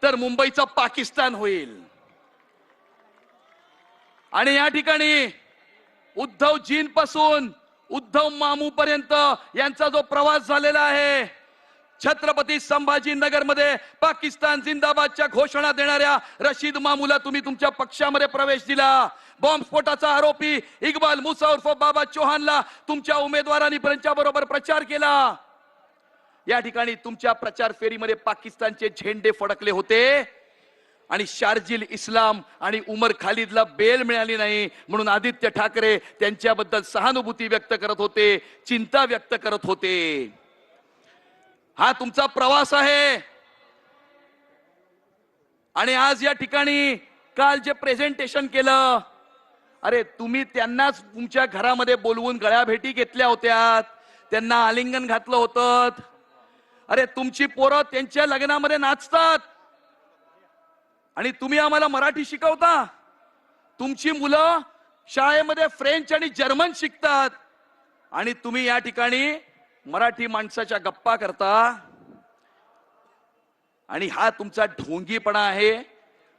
तर मुंबईचा पाकिस्तान होईल। आणि या ठिकाणी उद्धवजीं पासून उद्धव मामू पर्यंत यांचा जो प्रवास झालेला आहे, छत्रपती संभाजीनगर मध्ये पाकिस्तान जिंदाबादच्या घोषणा देणाऱ्या रशीद मामूला तुम्ही तुमच्या पक्षामध्ये प्रवेश दिला। बॉम्बस्फोटाचा आरोपी इक्बाल मुसा उर्फ बाबा चौहानला तुमच्या उमेदवारांनी त्यांच्या बरोबर प्रचार केला। या ठिकाणी तुमच्या प्रचार फेरीमध्ये पाकिस्तानचे झेंडे फडकले होते आणि शार्जिल इस्लाम आणि उमर खालिदला बेल मिळाली नाही, म्हणून आदित्य ठाकरे त्यांच्याबद्दल सहानुभूती व्यक्त करत होते, चिंता व्यक्त करत होते। हा तुमचा प्रवास आहे। आणि आज या ठिकाणी काल जे प्रेझेंटेशन केलं, अरे तुम्ही त्यांनाच तुमच्या घरामध्ये बोलवून गळ्या भेटी घेतल्या होत्या, त्यांना आलिंगन घातलं होतं। अरे तुमची पोरं त्यांच्या लग्नामध्ये नाचतात आणि तुम्ही आम्हाला मराठी शिकवता। तुमची मुलं शाळेमध्ये फ्रेंच आणि जर्मन शिकतात आणि तुम्ही या ठिकाणी मराठी माणसाच्या गप्पा करता। आणि हा तुमचा ढोंगीपणा आहे,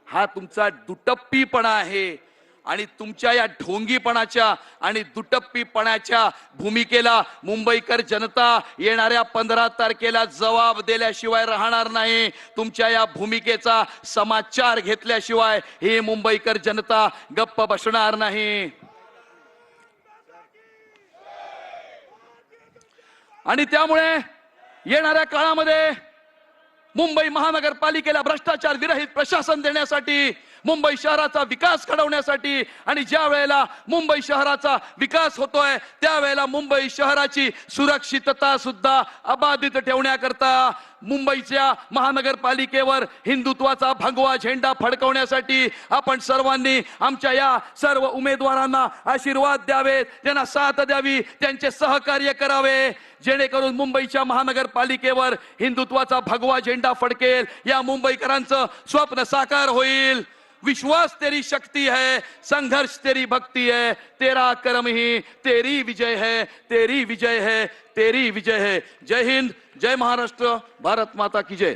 हा तुमचा दुटप्पीपणा आहे। आणि तुमच्या या ढोंगीपणाच्या आणि दुटप्पीपणाच्या भूमिकेला मुंबईकर जनता येणाऱ्या 15 तारखेला जबाब दिल्याशिवाय राहणार नाही। तुमच्या या भूमिकेचा समाचार घेतल्याशिवाय ही मुंबईकर जनता गप्प बसणार नाही। आणि त्यामुळे येणाऱ्या काळामध्ये मुंबई महानगरपालिकेला भ्रष्टाचार विरहित प्रशासन देण्यासाठी, मुंबई शहराचा विकास घडवण्यासाठी आणि ज्या वेळेला मुंबई शहराचा विकास होतोय त्यावेळेला मुंबई शहराची सुरक्षितता सुद्धा अबाधित ठेवण्याकरता मुंबईच्या महानगरपालिकेवर हिंदुत्वाचा भगवा झेंडा फडकवण्यासाठी आपण सर्वांनी आमच्या या सर्व उमेदवारांना आशीर्वाद द्यावेत, त्यांना साथ द्यावी, त्यांचे सहकार्य करावे, जेणेकरून मुंबईच्या महानगरपालिकेवर हिंदुत्वाचा भगवा झेंडा फडकेल, या मुंबईकरांचं स्वप्न साकार होईल। विश्वास तेरी शक्ति है, संघर्ष तेरी भक्ति है, तेरा कर्म ही तेरी विजय है, तेरी विजय है, तेरी विजय है। जय हिंद, जय महाराष्ट्र, भारत माता की जय।